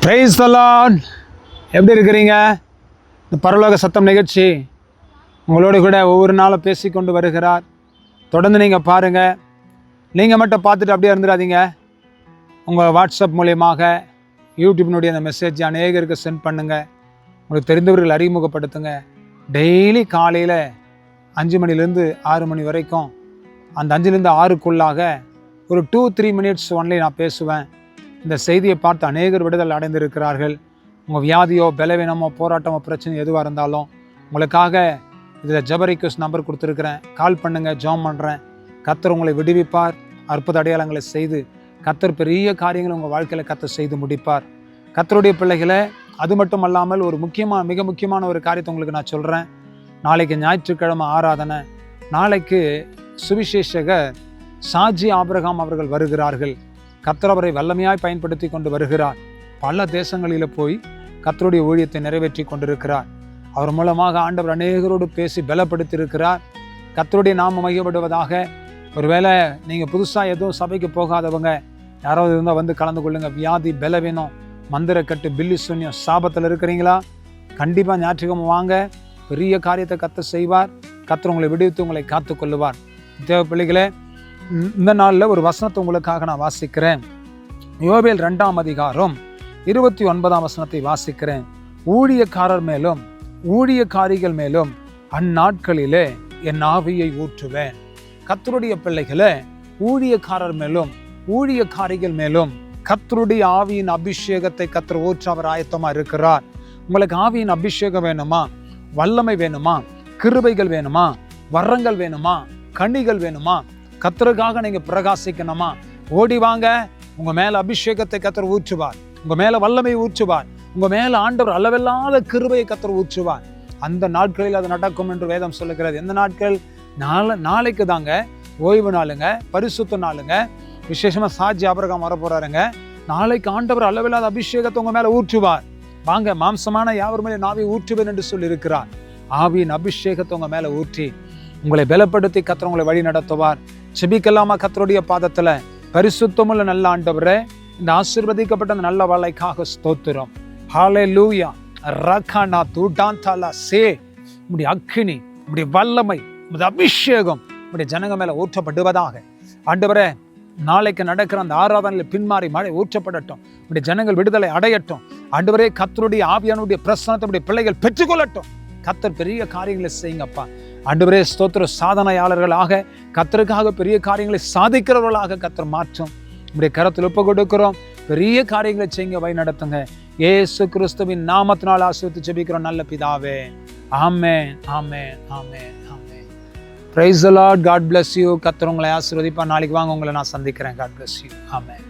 Praise the Lord. எப்படி இருக்கிறீங்க? இந்த பரலோக சத்தம் நிகழ்ச்சி உங்களோடு கூட ஒவ்வொரு நாளும் பேசிக்கொண்டு வருகிறார். தொடர்ந்து நீங்கள் பாருங்கள். நீங்கள் மட்டும் பார்த்துட்டு அப்படியே இருந்துடாதீங்க. உங்கள் வாட்ஸ்அப் மூலியமாக யூடியூப்னுடைய அந்த மெசேஜ் அநேகருக்கு சென்ட் பண்ணுங்கள். உங்களுக்கு தெரிந்தவர்கள் அறிமுகப்படுத்துங்க. டெய்லி காலையில் 5 மணிலேருந்து 6 மணி வரைக்கும் அந்த 5லேருந்து 6க்குள்ளாக ஒரு 2-3 மினிட்ஸ் ஒன்லி நான் பேசுவேன். இந்த செய்தியை பார்த்து அநேகர் விடுதல் அடைந்திருக்கிறார்கள். உங்கள் வியாதியோ பலவீனமோ போராட்டமோ பிரச்சனை எதுவாக இருந்தாலும் உங்களுக்காக இதில் ஜெப ரிக்வெஸ்ட் நம்பர் கொடுத்துருக்குறேன். கால் பண்ணுங்கள், ஜெபம் பண்ணுறேன். கர்த்தர் உங்களை விடுவிப்பார். அற்புத அடையாளங்களை செய்து கர்த்தர் பெரிய காரியங்களை உங்கள் வாழ்க்கையில் கர்த்தர் செய்து முடிப்பார். கர்த்தருடைய பிள்ளைகளை, அது மட்டும் அல்லாமல் ஒரு மிக முக்கியமான ஒரு காரியத்தை உங்களுக்கு நான் சொல்கிறேன். நாளைக்கு ஞாயிற்றுக்கிழமை ஆராதனை. நாளைக்கு சுவிசேஷகர் சாட்சி ஆபிரகாம் அவர்கள் வருகிறார்கள். கர்த்தர் அவரை வல்லமையாய் பயன்படுத்தி கொண்டு வருகிறார். பல தேசங்களில் போய் கர்த்தருடைய ஊழியத்தை நிறைவேற்றி கொண்டிருக்கிறார். அவர் மூலமாக ஆண்டவர் அநேகரோடு பேசி பலப்படுத்தி இருக்கிறார். கர்த்தருடைய நாமம் மையப்படுவதாக. ஒருவேளை நீங்கள் புதுசாக எதுவும் சபைக்கு போகாதவங்க யாராவது இருந்தால் வந்து கலந்து கொள்ளுங்க. வியாதி பலவீனம் மந்திரக்கட்டு பில்லி சூன்யம் சாபத்தில் இருக்கிறீங்களா? கண்டிப்பாக ஞாயிற்றுக்கிழமை வாங்க. பெரிய காரியத்தை கர்த்தர் செய்வார். கர்த்தர் உங்களை விடுவித்து உங்களை காத்து கொள்ளுவார். தேவ பிள்ளைகளே, இந்த நாளில் ஒரு வசனத்தை உங்களுக்காக நான் வாசிக்கிறேன். யோவேல் 2ஆம் அதிகாரம் 29ஆம் வசனத்தை வாசிக்கிறேன். ஊழியக்காரர் மேலும் ஊழியக்காரிகள் மேலும் அந்நாட்களிலே என் ஆவியை ஊற்றுவேன். கர்த்தருடைய பிள்ளைகளே, ஊழியக்காரர் மேலும் ஊழியக்காரிகள் மேலும் கர்த்தருடைய ஆவியின் அபிஷேகத்தை கர்த்தர் ஊற்ற அவர் ஆயத்தமா இருக்கிறார். உங்களுக்கு ஆவியின் அபிஷேகம் வேணுமா? வல்லமை வேணுமா? கிருபைகள் வேணுமா? வரங்கள் வேணுமா? கனிகள் வேணுமா? கர்த்தருக்காக நீங்க பிரகாசிக்கணுமா? ஓடி வாங்க. உங்க மேல அபிஷேகத்தை கர்த்தர் ஊற்றுவார். உங்க மேல வல்லமை ஊற்றுவார். உங்க மேல ஆண்டவர் அளவில்லாத கிருபையை கர்த்தர் ஊற்றுவார். அந்த நாட்களில் அது நடக்கும் என்று வேதம் சொல்லுகிறது. எந்த நாட்கள்? நாளைக்கு தாங்க ஓய்வு நாளுங்க, பரிசுத்த நாளுங்க. விசேஷமா சாட்சி ஆபிரகாம் வர போறாருங்க. நாளைக்கு ஆண்டவர் அளவில்லாத அபிஷேகத்தை உங்க மேல ஊற்றுவார். வாங்க, மாம்சமான யாவர் மேலே நாவி ஊற்றுவேன் என்று சொல்லி இருக்கிறார். ஆவியின் அபிஷேகத்தை உங்க மேல ஊற்றி உங்களை பலப்படுத்தி கர்த்தர் உங்களை வழி நடத்துவார். செபிக்கலாமா? கர்த்தருடைய பாதத்துல பரிசுத்தமுள்ள நல்ல ஆண்டவரே, இந்த ஆசீர்வதிக்கப்பட்ட அந்த நல்ல வேலைக்காக ஸ்தோத்திரம். ஹல்லேலூயா. ரகனா துடாந்தலா சே. உம்முடைய அக்கினி, உம்முடைய வல்லமை, உம்முடைய அபிஷேகம் உம்முடைய ஜனங்க மேல ஊற்றப்படுவதாக. ஆண்டவரே, நாளைக்கு நடக்கிற அந்த ஆராதனையில் பின்மாறி மழை ஊற்றப்படட்டும். உடைய ஜனங்கள் விடுதலை அடையட்டும். ஆண்டவரே, கர்த்தருடைய ஆவியானுடைய பிரசன்னத்தை பிள்ளைகள் பெற்றுக்கொள்ளட்டும். கர்த்தர் பெரிய காரியங்களை செய்யுங்கப்பா. ஆண்டவரே, ஸ்தோத்திர சாதனையாளர்களாக கர்த்தருக்காக பெரிய காரியங்களை சாதிக்கிறவர்களாக கர்த்தர் மாற்றும். உடைய கரத்தில் ஒப்பு கொடுக்கிறோம். பெரிய காரியங்களை செய்யுங்க, வழி நடத்துங்க. இயேசு கிறிஸ்துவின் நாமத்தினால் ஆசீர்வதித்து ஜெபிக்கிறோம் நல்ல பிதாவே. ஆமென், ஆமென், ஆமென், ஆமென். Praise the Lord. God bless you. கர்த்தர் உங்களை ஆசீர்வதிப்பார். நாளைக்கு வாங்க, உங்களை நான் சந்திக்கிறேன். God bless you. ஆமென்.